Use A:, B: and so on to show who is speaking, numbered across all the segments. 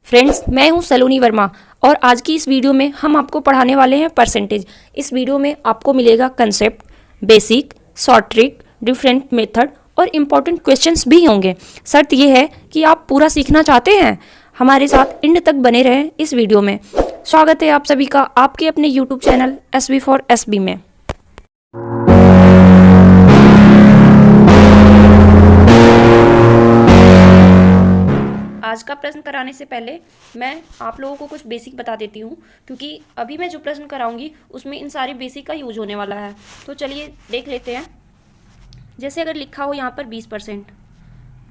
A: Friends, मैं हूं सलोनी वर्मा और आज की इस वीडियो में हम आपको पढ़ाने वाले हैं परसेंटेज। इस वीडियो में आपको मिलेगा concept, basic, short trick, different method और इम्पॉर्टेंट क्वेश्चंस भी होंगे। शर्त यह है कि आप पूरा सीखना चाहते हैं, हमारे साथ एंड तक बने रहें इस वीडियो में। स्वागत है आप सभी का आपके अपने YouTube channel SB for SB में। आज का प्रश्न कराने से पहले मैं आप लोगों को कुछ बेसिक बता देती हूँ, क्योंकि अभी मैं जो प्रश्न कराऊंगी उसमें इन सारी बेसिक का यूज होने वाला है। तो चलिए देख लेते हैं। जैसे अगर लिखा हो यहाँ पर 20%,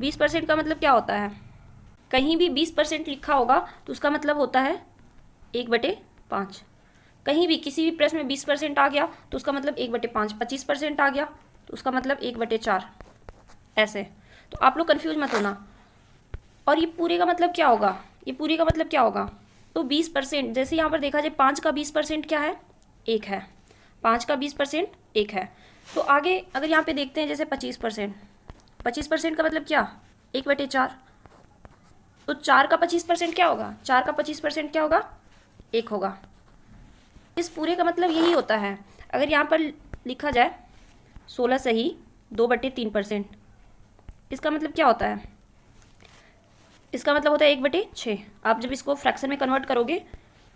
A: 20% का मतलब क्या होता है? कहीं भी 20% लिखा होगा तो उसका मतलब होता है 1/5। कहीं भी किसी भी प्रश्न में 20% आ गया तो उसका मतलब 1/5। 25% आ गया तो उसका मतलब 1/4। ऐसे तो आप लोग कन्फ्यूज मत होना। और ये पूरे का मतलब क्या होगा? ये पूरे का मतलब क्या होगा? तो 20%, जैसे यहाँ पर देखा जाए 5 का 20% क्या है? 1 है। 5 का 20% 1 है। तो आगे अगर यहाँ पे देखते हैं जैसे 25%, 25% का मतलब क्या? 1/4। तो 4 का 25% क्या होगा? 4 का 25% क्या होगा? 1 होगा। इस पूरे का मतलब यही होता है। अगर यहाँ पर लिखा जाए 16 सही 2/3%, इसका मतलब क्या होता है? इसका मतलब होता है 1/6। आप जब इसको फ्रैक्शन में कन्वर्ट करोगे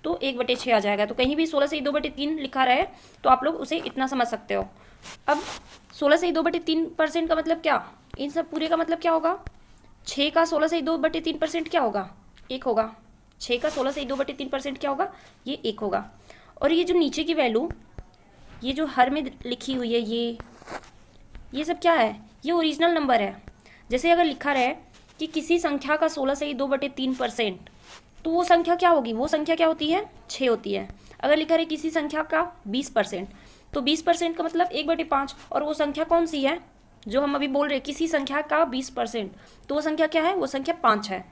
A: तो 1/6 आ जाएगा। तो कहीं भी 16 से 2/3 लिखा रहे तो आप लोग उसे इतना समझ सकते हो। अब 16 से 2/3% का मतलब क्या? इन सब पूरे का मतलब क्या होगा? 6 का 16 से 2/3% क्या होगा? 1 होगा। 6 का 16 से 2/3% क्या होगा? ये 1 होगा। और ये जो नीचे की वैल्यू, ये जो हर में लिखी हुई है, ये सब क्या है? ये ओरिजिनल नंबर है। जैसे अगर लिखा रहे कि किसी संख्या का 16 से 2/3%, तो वो संख्या क्या होगी? वो संख्या क्या होती है? 6 होती है। अगर लिखा रहे किसी संख्या का 20%, तो 20% का मतलब 1/5। और वो संख्या कौन सी है जो हम अभी बोल रहे हैं? किसी संख्या का 20%, तो वो संख्या क्या है? वो संख्या 5 है।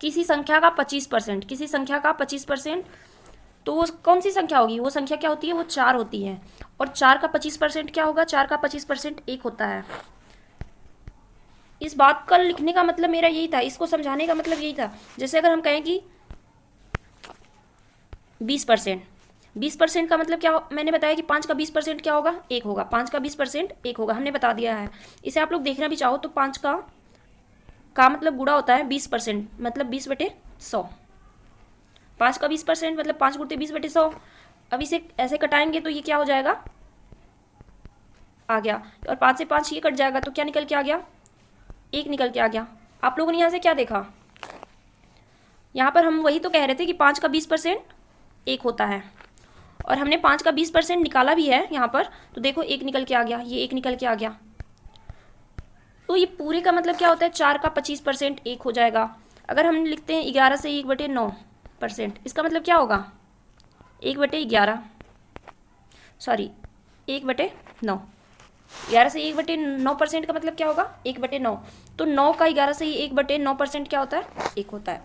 A: किसी संख्या का 25%, किसी संख्या का 25%, तो वो कौन सी संख्या होगी? वो संख्या क्या होती है? वो 4 होती है। और 4 का 25% क्या होगा? 4 का 25% 1 होता है। इस बात का लिखने का मतलब मेरा यही था, इसको समझाने का मतलब यही था। जैसे अगर हम कहें कि 20%, 20% का मतलब क्या? मैंने बताया कि 5 का 20% क्या होगा? 1 होगा। 5 का 20% 1 होगा, हमने बता दिया है। इसे आप लोग देखना भी चाहो तो 5 का मतलब गुणा होता है 20%, मतलब 20/100। 5 का 20% मतलब 5 गुणते 20/100। अब इसे ऐसे कटाएंगे तो ये क्या हो जाएगा? आ गया। और 5 से 5 ये कट जाएगा तो क्या निकल के आ गया? 1 निकल के आ गया। आप लोगों ने यहाँ से क्या देखा? यहाँ पर हम वही तो कह रहे थे कि 5 का 20% 1 होता है। और हमने 5 का 20% निकाला भी है यहाँ पर, तो देखो 1 निकल के आ गया, ये 1 निकल के आ गया। तो ये पूरे का मतलब क्या होता है? 4 का 25% 1 हो जाएगा। अगर हम लिखते हैं 11 से 1/9%, इसका मतलब क्या होगा? 1/11, सॉरी 1/9। 11 से 1/9% का मतलब क्या होगा? 1/9। तो 9 का 11 से 1/9% क्या होता है? 1 होता है।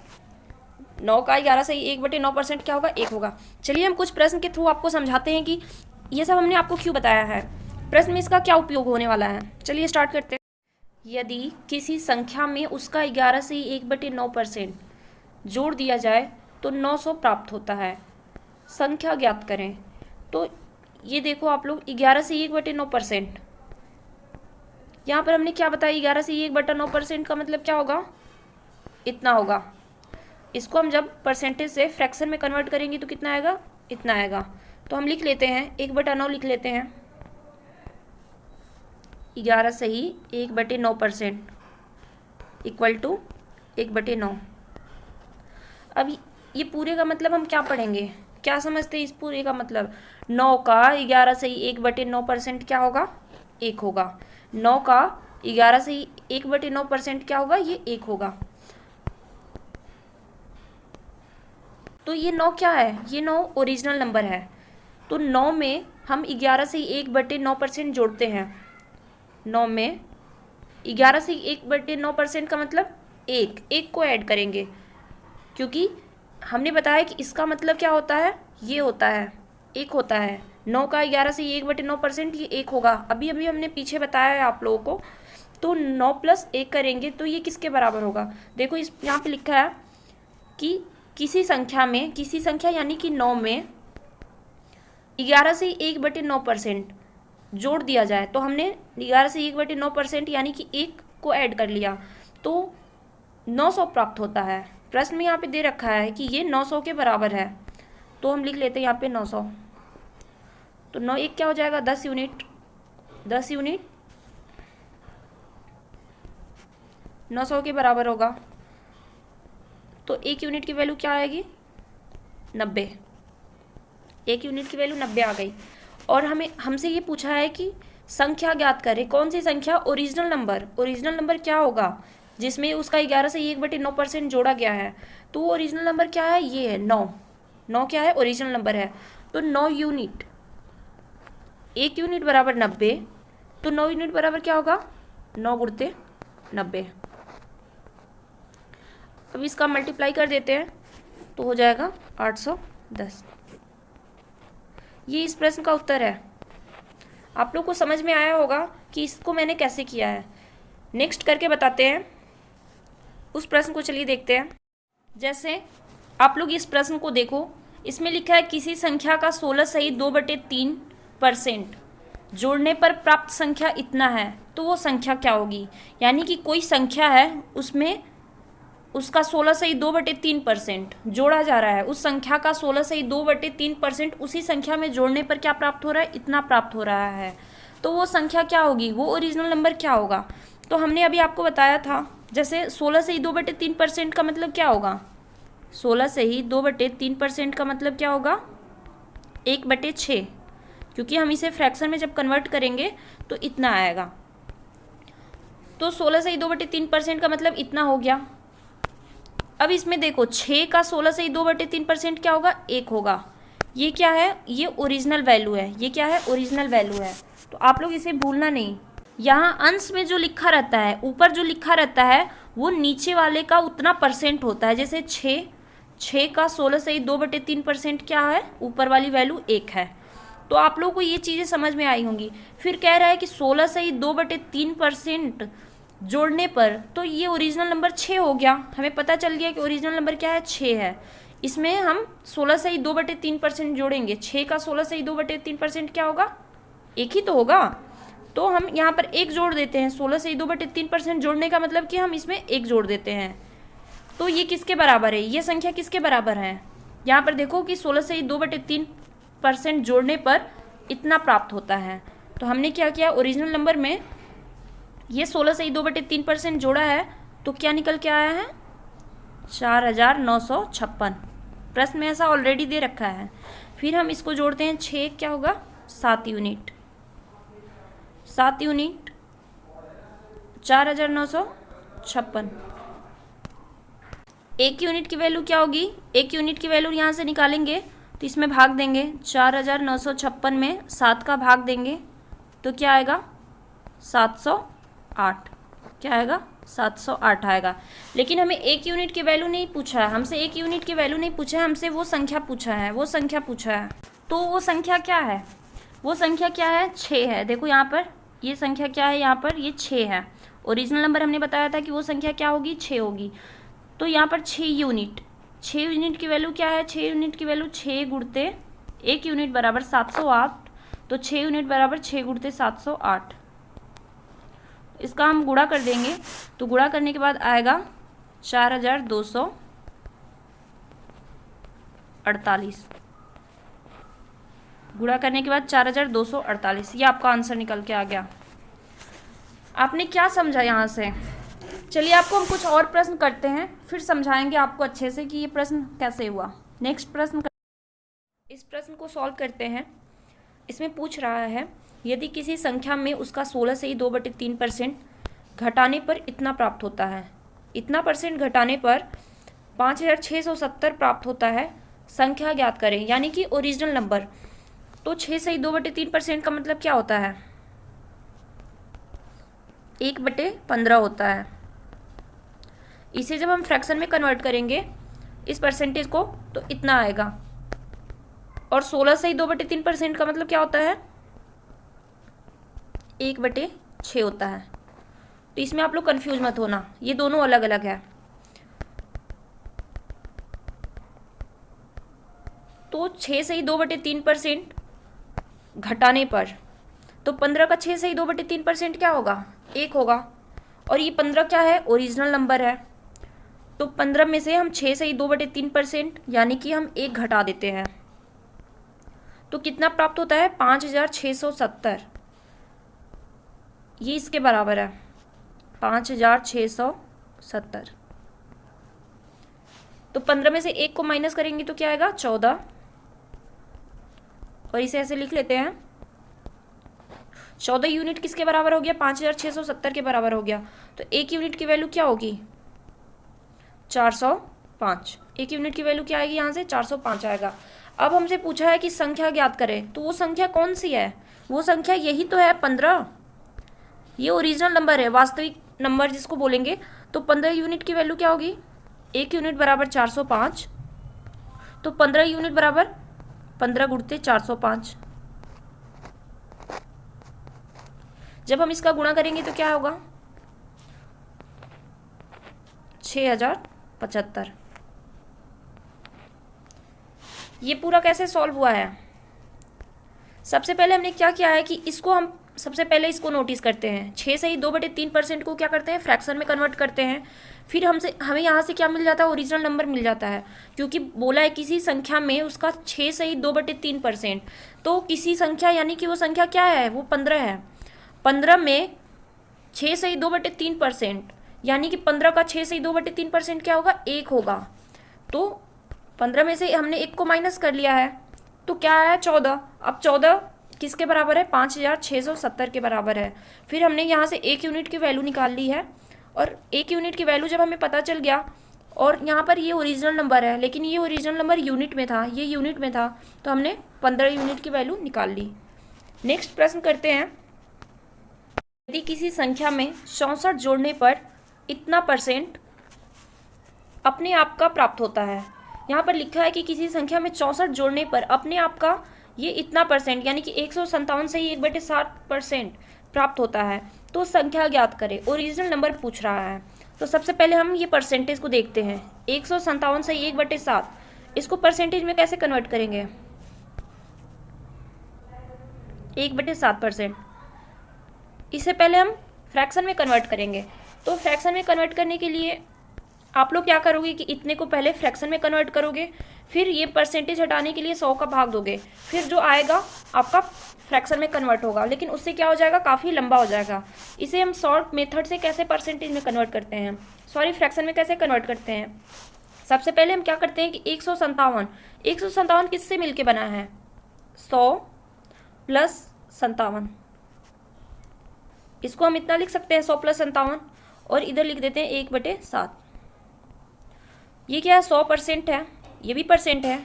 A: 9 का 11 से 1/9% क्या होगा? 1 होगा। चलिए हम कुछ प्रश्न के थ्रू आपको समझाते हैं कि ये सब हमने आपको क्यों बताया है, प्रश्न में इसका क्या उपयोग होने वाला है। चलिए स्टार्ट करते हैं। यदि किसी संख्या में उसका 11 से 1/9% जोड़ दिया जाए तो 900 प्राप्त होता है। संख्या ज्ञात करें। तो ये देखो आप लोग, 11 से 1/9%, यहाँ पर हमने क्या बताया? 11 से 1/9% का मतलब क्या होगा? इतना होगा। इसको हम जब परसेंटेज से फ्रैक्शन में कन्वर्ट करेंगे तो कितना आएगा? इतना आएगा। तो हम लिख लेते हैं 1/9 लिख लेते हैं। 11 सही 1/9% इक्वल टू 1/9। अब ये पूरे का मतलब हम क्या पढ़ेंगे? क्या समझते हैं इस पूरे का मतलब? 9 का 11 सही 1/9% क्या होगा? 1 होगा। 9 का 11 सही 1/9% क्या होगा? ये 1 होगा। तो ये 9 क्या है? ये 9 ओरिजिनल नंबर है। तो 9 में हम 11 से 1/9% जोड़ते हैं। 9 में 11 से 1/9% का मतलब 1 को ऐड करेंगे, क्योंकि हमने बताया कि इसका मतलब क्या होता है? ये होता है 1 होता है। 9 का 11 से 1/9% ये 1 होगा। अभी अभी हमने पीछे बताया है आप लोगों को। तो 9 + 1 करेंगे तो ये किसके बराबर होगा? देखो इस यहाँ पे लिखा है कि किसी संख्या यानी कि 9 में 11 से 1/9% जोड़ दिया जाए, तो हमने 11 से 1/9% यानी कि 1 को ऐड कर लिया तो 900 प्राप्त होता है। प्रश्न में यहाँ पे दे रखा है कि ये 900 के बराबर है, तो हम लिख लेते हैं यहाँ पे 900। तो 9 1 क्या हो जाएगा, 10 यूनिट। 10 यूनिट 900 के बराबर होगा, तो 1 यूनिट की वैल्यू क्या आएगी, 90। 1 यूनिट की वैल्यू 90 आ गई। और हमसे ये पूछा है कि संख्या ज्ञात करें। कौन सी संख्या, ओरिजिनल नंबर। ओरिजिनल नंबर क्या होगा, जिसमें उसका 11 से 1/9% जोड़ा गया है, तो वो ओरिजिनल नंबर क्या है, ये है 9। 9 क्या है, ओरिजिनल नंबर है। तो 9 यूनिट, 1 यूनिट बराबर 90, तो 9 यूनिट बराबर क्या होगा, 9 गुणित 90। अब इसका मल्टीप्लाई कर देते हैं तो हो जाएगा 810। ये इस प्रश्न का उत्तर है। आप लोग को समझ में आया होगा कि इसको मैंने कैसे किया है। नेक्स्ट करके बताते हैं उस प्रश्न को, चलिए देखते हैं। जैसे आप लोग इस प्रश्न को देखो, इसमें लिखा है किसी संख्या का 16 सहित 2/3% जोड़ने पर प्राप्त संख्या इतना है, तो वो संख्या क्या होगी। यानी कि कोई संख्या है, उसमें उसका 16 सहित 2/3% जोड़ा जा रहा है, उस संख्या का 16 सहित 2/3% उसी संख्या में जोड़ने पर क्या प्राप्त हो रहा है, इतना प्राप्त हो रहा है, तो वो संख्या क्या होगी, वो ओरिजिनल नंबर क्या होगा। तो हमने अभी आपको बताया था, जैसे 16 से ही 2/3% का मतलब क्या होगा, 16 से ही 2/3% का मतलब क्या होगा, 1/6, क्योंकि हम इसे फ्रैक्शन में जब कन्वर्ट करेंगे तो इतना आएगा। तो 16 से ही 2/3% का मतलब इतना हो गया। अब इसमें देखो 6 का 16 से ही 2/3% क्या होगा, 1 होगा। ये क्या है, ये ओरिजिनल वैल्यू है। ये क्या है, ओरिजिनल वैल्यू है। तो आप लोग इसे भूलना नहीं। यहाँ अंश में जो लिखा रहता है, ऊपर जो लिखा रहता है, वो नीचे वाले का उतना परसेंट होता है। जैसे 6 का 16 से ही 2/3% क्या है, ऊपर वाली वैल्यू 1 है। तो आप लोगों को ये चीज़ें समझ में आई होंगी। फिर कह रहा है कि 16 से ही 2/3% जोड़ने पर, तो ये ओरिजिनल नंबर 6 हो गया। हमें पता चल गया कि ओरिजिनल नंबर क्या है, 6 है। इसमें हम 16 से ही 2/3% जोड़ेंगे। 6 का 16 से ही 2/3% क्या होगा, 1 ही तो होगा। तो हम यहाँ पर 1 जोड़ देते हैं। 16 से ही 2/3% जोड़ने का मतलब कि हम इसमें 1 जोड़ देते हैं। तो ये किसके बराबर है, ये संख्या किसके बराबर है। यहाँ पर देखो कि 16 से ही 2/3% जोड़ने पर इतना प्राप्त होता है। तो हमने क्या किया, ओरिजिनल नंबर में ये 16 से ही 2/3% जोड़ा है, तो क्या निकल के आया है, 4956। प्रश्न में ऐसा ऑलरेडी दे रखा है। फिर हम इसको जोड़ते हैं, 6 क्या होगा, 7 यूनिट। 7 यूनिट 4956। 1 यूनिट की वैल्यू क्या होगी, 1 यूनिट की वैल्यू यहाँ से निकालेंगे तो इसमें भाग देंगे। 4956 में 7 का भाग देंगे तो क्या आएगा, 708। क्या आएगा, 708 आएगा। लेकिन हमें 1 यूनिट की वैल्यू नहीं पूछा है, हमसे 1 यूनिट की वैल्यू नहीं पूछा है, हमसे वो संख्या पूछा है, वो संख्या पूछा है। तो वो संख्या क्या है, वो संख्या क्या है, 6 है। देखो यहाँ पर ये संख्या क्या है, यहाँ पर ये 6 है। ओरिजिनल नंबर हमने बताया था कि वो संख्या क्या होगी, 6 होगी। तो यहाँ पर 6 यूनिट, 6 यूनिट की वैल्यू क्या है, 6 यूनिट की वैल्यू 6 गुणते 1 यूनिट बराबर 708। तो 6 यूनिट बराबर 6 गुणते 708। इसका हम गुणा कर देंगे, तो गुणा करने के बाद आएगा 4248। गुणा करने के बाद 4248, ये आपका आंसर निकल के आ गया। आपने क्या समझा यहाँ से। चलिए आपको हम कुछ और प्रश्न करते हैं, फिर समझाएंगे आपको अच्छे से कि ये प्रश्न कैसे हुआ। नेक्स्ट प्रश्न इस प्रश्न को सॉल्व करते हैं। इसमें पूछ रहा है, यदि किसी संख्या में उसका 16 से ही 2/3% घटाने पर इतना प्राप्त होता है, इतना परसेंट घटाने पर 5670 प्राप्त होता है, संख्या ज्ञात करें। यानी कि ओरिजिनल नंबर। तो 6 से ही 2/3% का मतलब क्या होता है, 1/15 होता है। इसे जब हम फ्रैक्शन में कन्वर्ट करेंगे इस परसेंटेज को, तो इतना आएगा। और 16 से ही 2/3% का मतलब क्या होता है, 1/6 होता है। तो इसमें आप लोग कंफ्यूज मत होना, ये दोनों अलग अलग है। तो 6 से ही 2/3% घटाने पर, तो 15 का 6 से ही 2/3% क्या होगा? 1 होगा। और ये 15 क्या है? ओरिजिनल नंबर है। तो 15 में से हम 6 से ही 2/3% यानी कि हम 1 घटा देते हैं, तो कितना प्राप्त होता है? 5670। ये इसके बराबर है, 5670। तो 15 में से 1 को माइनस करेंगे तो क्या आएगा? 14। और इसे ऐसे लिख लेते हैं, 14 यूनिट किसके बराबर हो गया? 5670 के बराबर हो गया। तो 1 यूनिट की वैल्यू क्या होगी? 405। 1 यूनिट की वैल्यू क्या आएगी? यहाँ से 405 आएगा। अब हमसे पूछा है कि संख्या ज्ञात करें, तो वो संख्या कौन सी है? वो संख्या यही तो है, 15। ये ओरिजिनल नंबर है, वास्तविक नंबर जिसको बोलेंगे। तो 15 यूनिट की वैल्यू क्या होगी? 1 यूनिट बराबर 405। तो 15 यूनिट बराबर 15 गुणित 405। जब हम इसका गुणा करेंगे तो क्या होगा? 6075। ये पूरा कैसे सॉल्व हुआ है? सबसे पहले हमने क्या किया है कि इसको हम सबसे पहले इसको नोटिस करते हैं। 6 से ही 2/3% को क्या करते हैं? फ्रैक्शन में कन्वर्ट करते हैं। फिर हमें यहाँ से क्या मिल जाता है? ओरिजिनल नंबर मिल जाता है, क्योंकि बोला है किसी संख्या में उसका 6 से ही 2/3%। तो किसी संख्या यानी कि वो संख्या क्या है? वो 15 है। 15 में 6 से ही 2/3% यानी कि 15 का 6 से ही 2/3% क्या होगा? 1 होगा। तो 15 में से हमने 1 को माइनस कर लिया है, तो क्या आया? 14। अब 14 किसके बराबर है? 5670 के बराबर है। फिर हमने यहाँ से 1 यूनिट की वैल्यू निकाल ली है, और 1 यूनिट की वैल्यू जब हमें पता चल गया, और यहाँ पर ये ओरिजिनल नंबर है, लेकिन ये ओरिजिनल नंबर यूनिट में था, ये यूनिट में था, तो हमने 15 यूनिट की वैल्यू निकाल ली। नेक्स्ट प्रश्न करते हैं। यदि किसी संख्या में 64 जोड़ने पर इतना % अपने आप का प्राप्त होता है। यहाँ पर लिखा है कि किसी संख्या में 64 जोड़ने पर अपने आप का ये इतना % यानी कि 157 से ही 1/60% प्राप्त होता है, तो संख्या ज्ञात करें। ओरिजिनल नंबर पूछ रहा है, तो सबसे पहले हम ये परसेंटेज को देखते हैं। 157 से 1/7, इसको परसेंटेज में कैसे कन्वर्ट करेंगे? 1/7%। इसे पहले हम फ्रैक्शन में कन्वर्ट करेंगे। तो फ्रैक्शन में कन्वर्ट करने के लिए आप लोग क्या करोगे कि इतने को पहले फ्रैक्शन में कन्वर्ट करोगे, फिर ये परसेंटेज हटाने के लिए 100 का भाग दोगे, फिर जो आएगा आपका फ्रैक्शन में कन्वर्ट होगा, लेकिन उससे क्या हो जाएगा? काफ़ी लंबा हो जाएगा। इसे हम शॉर्ट मेथड से कैसे परसेंटेज में कन्वर्ट करते हैं, फ्रैक्शन में कैसे कन्वर्ट करते हैं? सबसे पहले हम क्या करते हैं कि 157 किससे मिलके बना है? 100 + 57। इसको हम इतना लिख सकते हैं, 100 + 57, और इधर लिख देते हैं 1/7। ये क्या है? 100% है, ये भी परसेंट है।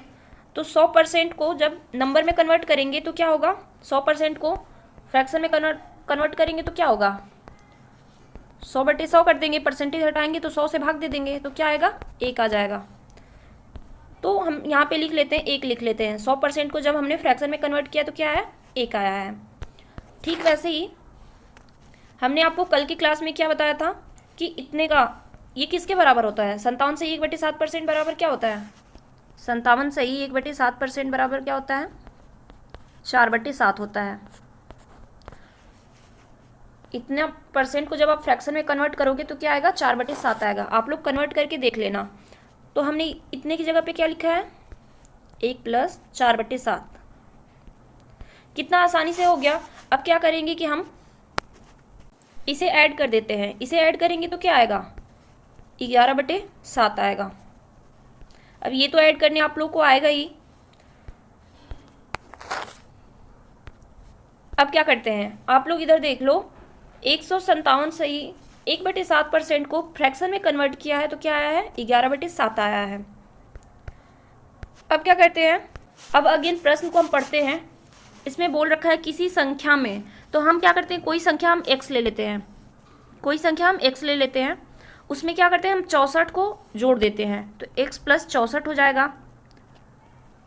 A: तो 100% को जब नंबर में कन्वर्ट करेंगे तो क्या होगा? 100% को फ्रैक्शन में कन्वर्ट करेंगे तो क्या होगा? 100/100 कर देंगे, परसेंटेज हटाएंगे तो 100 से भाग दे देंगे, तो क्या आएगा? 1 आ जाएगा। तो हम यहाँ पे लिख लेते हैं, 1 लिख लेते हैं। 100% को जब हमने फ्रैक्शन में कन्वर्ट किया तो क्या आया? 1 आया है। ठीक वैसे ही हमने आपको कल की क्लास में क्या बताया था कि इतने का ये किसके बराबर होता है? 57 से 1/7% बराबर क्या होता है? 57 से ही 1/7% बराबर क्या होता है? 4/7 होता है। इतना % को जब आप फ्रैक्शन में कन्वर्ट करोगे तो क्या आएगा? 4/7 आएगा। आप लोग कन्वर्ट करके देख लेना। तो हमने इतने की जगह पे क्या लिखा है? 1 + 4/7। कितना आसानी से हो गया। अब क्या करेंगे कि हम इसे ऐड कर देते हैं। इसे ऐड करेंगे तो क्या आएगा? 11/7 आएगा। अब ये तो ऐड करने आप लोग को आएगा ही। अब क्या करते हैं, आप लोग इधर देख लो, 157 से ही 1/7% को फ्रैक्शन में कन्वर्ट किया है तो क्या आया है? 11/7 आया है। अब क्या करते हैं, अब अगेन प्रश्न को हम पढ़ते हैं। इसमें बोल रखा है किसी संख्या में, तो हम क्या करते हैं, कोई संख्या हम x ले लेते हैं, कोई संख्या हम x ले लेते हैं, उसमें क्या करते हैं हम 64 को जोड़ देते हैं, तो x + 64 हो जाएगा।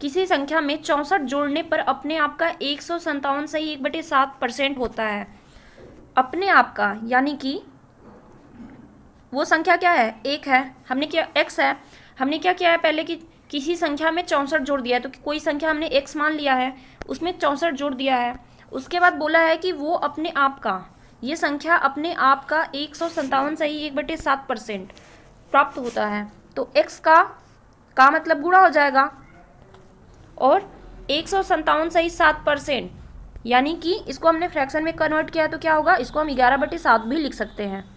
A: किसी संख्या में 64 जोड़ने पर अपने आप का 157 से ही 1/7% होता है। अपने आप का यानी कि वो संख्या क्या है? 1 है। हमने क्या x है, हमने क्या किया है पहले कि किसी संख्या में 64 जोड़ दिया है, तो कोई संख्या हमने x मान लिया है, उसमें 64 जोड़ दिया है। उसके बाद बोला है कि वो अपने आप का, ये संख्या अपने आप का 157 से ही 1/7% प्राप्त होता है। तो x का मतलब गुणा हो जाएगा, और 157 से ही 7%, यानी कि इसको हमने फ्रैक्शन में कन्वर्ट किया तो क्या होगा, इसको हम 11/7 भी लिख सकते हैं।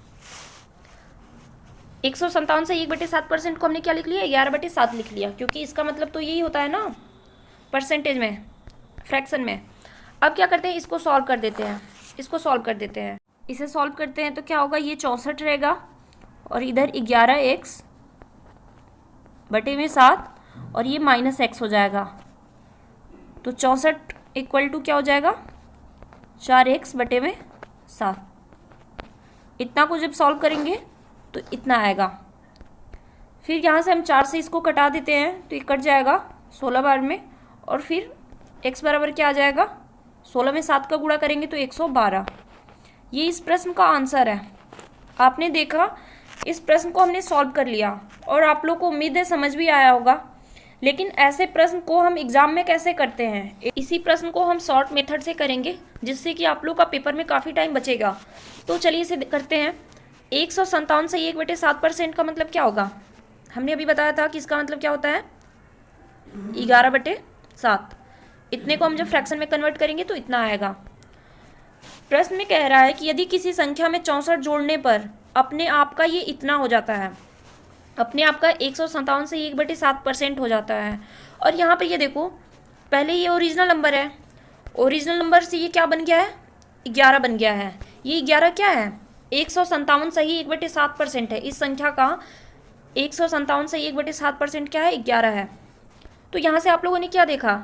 A: 157 से 1/7% को हमने क्या लिख लिया, 11/7 लिख लिया, क्योंकि इसका मतलब तो यही होता है ना परसेंटेज में, फ्रैक्शन में। अब क्या करते हैं, इसको सॉल्व कर देते हैं, इसको सॉल्व कर देते हैं। इसे सॉल्व करते हैं तो क्या होगा, ये 64 रहेगा और इधर 11x/7 और ये -x हो जाएगा। तो 64 इक्वल टू क्या हो जाएगा, 4x/7। इतना को जब सॉल्व करेंगे तो इतना आएगा। फिर यहाँ से हम 4 से इसको कटा देते हैं तो ये कट जाएगा 16 बार में, और फिर x बराबर क्या आ जाएगा, 16 में 7 का गुणा करेंगे तो 112। ये इस प्रश्न का आंसर है। आपने देखा, इस प्रश्न को हमने सॉल्व कर लिया और आप लोग को उम्मीद है समझ भी आया होगा। लेकिन ऐसे प्रश्न को हम एग्जाम में कैसे करते हैं, इसी प्रश्न को हम शॉर्ट मेथड से करेंगे, जिससे कि आप लोग का पेपर में काफ़ी टाइम बचेगा। तो चलिए इसे करते हैं। 157 से 1/7% का मतलब क्या होगा, हमने अभी बताया था कि इसका मतलब क्या होता है, 11/7। इतने को हम जब फ्रैक्शन में कन्वर्ट करेंगे तो इतना आएगा। प्रश्न में कह रहा है कि यदि किसी संख्या में 64 जोड़ने पर अपने आप का ये इतना हो जाता है, अपने आप का 157 से 1/7% हो जाता है। और यहाँ पर ये देखो, पहले ये ओरिजिनल नंबर है, ओरिजिनल नंबर से ये क्या बन गया है, 11 बन गया है। ये 11 क्या है, 157 से ही 1/7% है। इस संख्या का 157 से 1/7% क्या है, 11 है। तो यहाँ से आप लोगों ने क्या देखा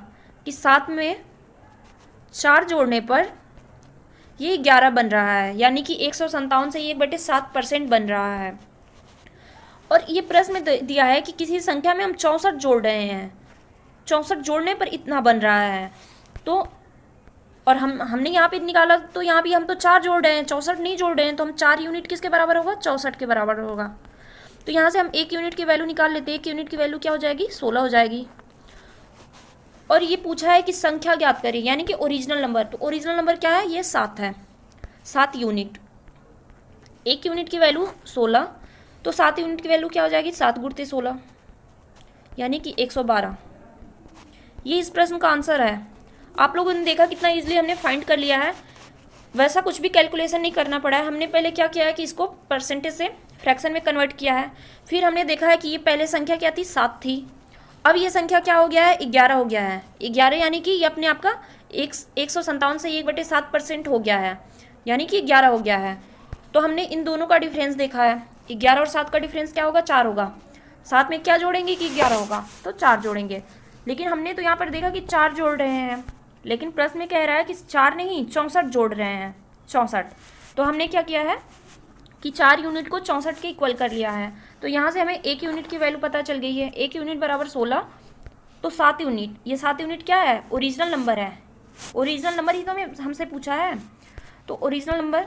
A: कि 7 में 4 जोड़ने पर ये 11 बन रहा है, यानी कि 157 से 1/7% बन रहा है। और ये प्रश्न में दिया है कि किसी संख्या में हम 64 जोड़ रहे हैं, 64 जोड़ने पर इतना बन रहा है। तो और हमने यहाँ पे निकाला, तो यहाँ भी हम तो 4 जोड़ रहे हैं, 64 नहीं जोड़ रहे हैं, तो हम 4 यूनिट किसके बराबर होगा, 64 के बराबर होगा। तो यहाँ से हम 1 यूनिट की वैल्यू निकाल लेते हैं। 1 यूनिट की वैल्यू क्या हो जाएगी, 16 हो जाएगी। और ये पूछा है कि संख्या ज्ञात करें, यानी कि ओरिजिनल नंबर। तो ओरिजिनल नंबर क्या है, ये 7 है, 7 यूनिट। 1 यूनिट की वैल्यू 16, तो 7 यूनिट की वैल्यू क्या हो जाएगी, 7 गुणित 16, यानी कि 112। ये इस प्रश्न का आंसर है। आप लोगों ने देखा कितना इजीली हमने फाइंड कर लिया है। वैसा कुछ भी कैलकुलेशन नहीं करना पड़ा है। हमने पहले क्या किया है कि इसको परसेंटेज से फ्रैक्शन में कन्वर्ट किया है। फिर हमने देखा है कि ये पहले संख्या क्या थी, 7 थी। अब ये संख्या क्या हो गया है, 11 हो गया है। 11 यानी कि ये अपने आप का 157 से 1/7% हो गया है, यानी कि 11 हो गया है। तो हमने इन दोनों का डिफरेंस देखा है। 11 और 7 का डिफरेंस क्या होगा, 4 होगा। 7 में क्या जोड़ेंगे कि 11 होगा, तो 4 जोड़ेंगे। लेकिन हमने तो यहाँ पर देखा कि 4 जोड़ रहे हैं, लेकिन प्रश्न में कह रहा है कि 4 नहीं 64 जोड़ रहे हैं, 64। तो हमने क्या किया है कि 4 यूनिट को 64 के इक्वल कर लिया है। तो यहाँ से हमें 1 यूनिट की वैल्यू पता चल गई है। 1 यूनिट बराबर 16, तो 7 यूनिट, ये 7 यूनिट क्या है, ओरिजिनल नंबर है। ओरिजिनल नंबर ही तो हमें हमसे पूछा है, तो ओरिजिनल नंबर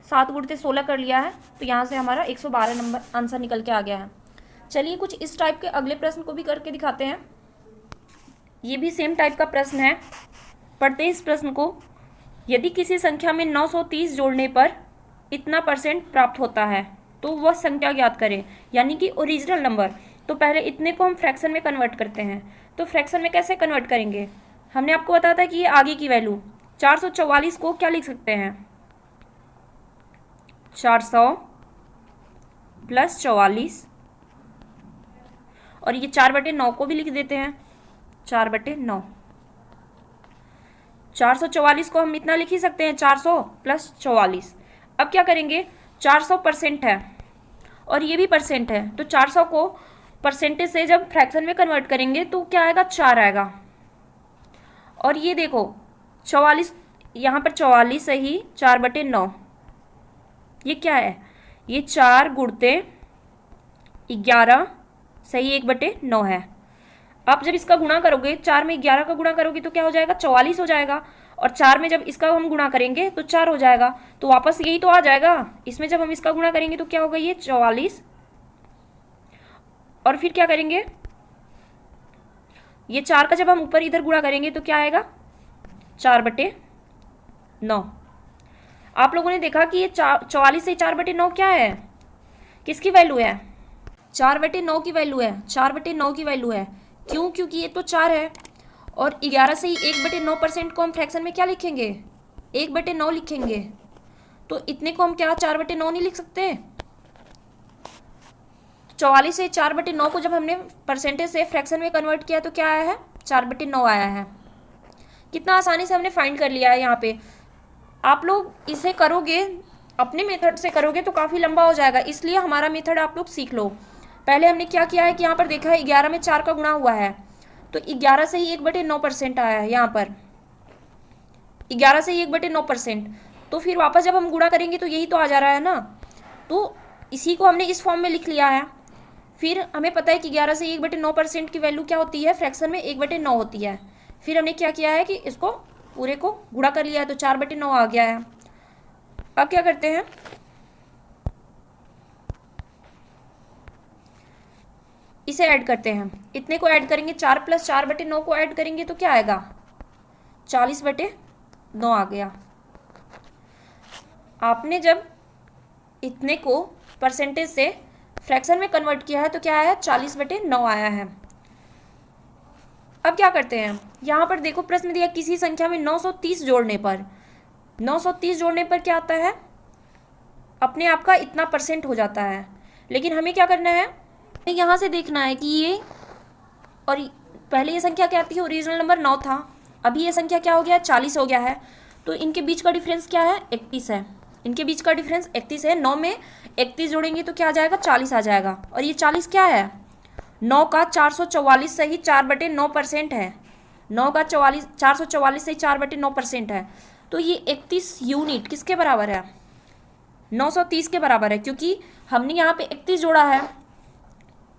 A: 7 गुणित 16 कर लिया है। तो यहाँ से हमारा 112 नंबर आंसर निकल के आ गया है। चलिए कुछ इस टाइप के अगले प्रश्न को भी करके दिखाते हैं। ये भी सेम टाइप का प्रश्न है, पढ़ते हैं इस प्रश्न को। यदि किसी संख्या में 930 जोड़ने पर इतना % प्राप्त होता है तो वह संख्या ज्ञात करें, यानी कि ओरिजिनल नंबर। तो पहले इतने को हम फ्रैक्शन में कन्वर्ट करते हैं। तो फ्रैक्शन में कैसे कन्वर्ट करेंगे, हमने आपको बताया था कि ये आगे की वैल्यू 444 को क्या लिख सकते हैं, 400 + 44, और ये 4/9 को भी लिख देते हैं, 4/9। 444 को हम इतना लिख ही सकते हैं, 400 + 44। अब क्या करेंगे, 400% है और ये भी परसेंट है, तो 400 को परसेंटेज से जब फ्रैक्शन में कन्वर्ट करेंगे तो क्या आएगा, 4 आएगा। और ये देखो 44, यहाँ पर 44 सही 4/9, ये क्या है, ये 4 गुणते 11 सही 1/9 है। अब जब इसका गुणा करोगे, 4 में 11 का गुणा करोगे तो क्या हो जाएगा, 44 हो जाएगा। और 4 में जब इसका हम गुणा करेंगे तो 4 हो जाएगा, तो वापस यही तो आ जाएगा। इसमें जब हम इसका गुणा करेंगे तो क्या होगा, ये 44 और फिर क्या करेंगे, ये 4 का जब हम ऊपर इधर गुणा करेंगे तो क्या आएगा, 4/9। आप लोगों ने देखा कि ये 44 से 4/9 क्या है, किसकी वैल्यू है, 4/9 की वैल्यू है, 4/9 की वैल्यू है। क्यों, क्योंकि ये तो 4 है और 11 से ही 1/9% को हम फ्रैक्शन में क्या लिखेंगे, 1/9 लिखेंगे। तो इतने को हम क्या 4/9 नहीं लिख सकते। 44 से 4/9 को जब हमने परसेंटेज से फ्रैक्शन में कन्वर्ट किया तो क्या आया है, 4/9 आया है। कितना आसानी से हमने फाइंड कर लिया है यहाँ पे। आप लोग इसे करोगे, अपने मेथड से करोगे तो काफ़ी लंबा हो जाएगा, इसलिए हमारा मेथड आप लोग सीख लो। पहले हमने क्या किया है कि यहाँ पर देखा है 11 में 4 का गुणा हुआ है, तो 11 से ही 1/9% आया है यहाँ पर, 11 से ही 1/9%। तो फिर वापस जब हम गुणा करेंगे तो यही तो आ जा रहा है ना, तो इसी को हमने इस फॉर्म में लिख लिया है। फिर हमें पता है कि 11 से 1/9% की वैल्यू क्या होती है, फ्रैक्शन में 1/9 होती है। फिर हमने क्या किया है कि इसको पूरे को गुणा कर लिया है, तो 4/9 आ गया है। अब क्या करते हैं, इसे ऐड करते हैं, इतने को ऐड करेंगे, 4 + 4/9 को ऐड करेंगे तो क्या आएगा, 40/9 आ गया। आपने जब इतने को परसेंटेज से फ्रैक्शन में कन्वर्ट किया है तो क्या आया, 40/9 आया है। अब क्या करते हैं, यहाँ पर देखो प्रश्न दिया किसी संख्या में 930 जोड़ने पर, 930 जोड़ने पर क्या आता है, अपने आप का इतना % हो जाता है। लेकिन हमें क्या करना है, यहाँ से देखना है कि ये, और पहले ये संख्या क्या थी, ओरिजिनल नंबर 9 था, अभी ये संख्या क्या हो गया, 40 हो गया है। तो इनके बीच का डिफरेंस क्या है, 31 है। इनके बीच का डिफरेंस 31 है। 9 में 31 जोड़ेंगे तो क्या आ जाएगा, 40 आ जाएगा। और ये 40 क्या है, 9 का 444 से ही 4/9% है। 9 का 444 से 4/9% है। तो ये 31 यूनिट किसके बराबर है, 930 के बराबर है, क्योंकि हमने यहाँ पे 31 जोड़ा है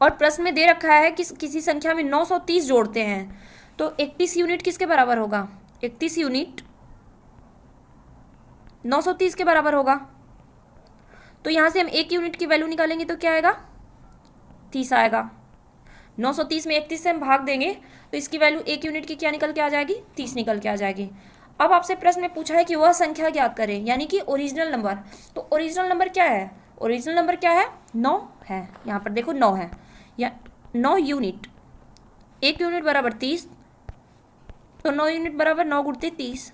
A: और प्रश्न में दे रखा है कि किसी संख्या में 930 जोड़ते हैं, तो 31 यूनिट किसके बराबर होगा, 31 यूनिट 930 के बराबर होगा। तो यहाँ से हम 1 यूनिट की वैल्यू निकालेंगे तो क्या आएगा, 30 आएगा। 930 में 31 से हम भाग देंगे तो इसकी वैल्यू 1 यूनिट की क्या निकल के आ जाएगी, 30 निकल के आ जाएगी। अब आपसे प्रश्न में पूछा है कि वह संख्या ज्ञात करें, यानी कि ओरिजिनल नंबर। तो ओरिजिनल नंबर क्या है, ओरिजिनल नंबर क्या है, 9 है। यहाँ पर देखो 9 है, या 9 यूनिट, 1 यूनिट बराबर 30, तो 9 यूनिट बराबर 9 गुणित 30,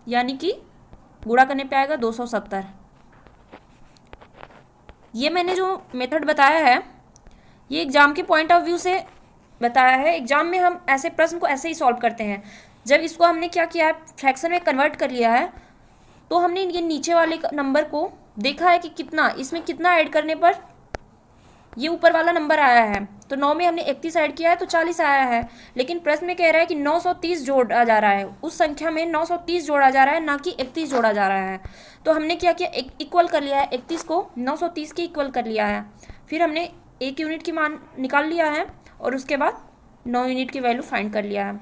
A: यानी कि गुणा करने पे आएगा 270। ये मैंने जो मेथड बताया है ये एग्जाम के पॉइंट ऑफ व्यू से बताया है। एग्जाम में हम ऐसे प्रश्न को ऐसे ही सॉल्व करते हैं। जब इसको हमने क्या किया है, फ्रैक्शन में कन्वर्ट कर लिया है, तो हमने ये नीचे वाले नंबर को देखा है कि कितना, इसमें कितना ऐड करने पर ये ऊपर वाला नंबर आया है। तो 9 में हमने 31 ऐड किया है तो 40 आया है। लेकिन प्रश्न में कह रहा है कि 930 जोड़ा जा रहा है, उस संख्या में 930 जोड़ा जा रहा है, ना कि 31 जोड़ा जा रहा है। तो हमने क्या किया, इक्वल कर लिया है, 31 को 930 के इक्वल कर लिया है। फिर हमने 1 यूनिट की मान निकाल लिया है और उसके बाद 9 यूनिट की वैल्यू फाइंड कर लिया है।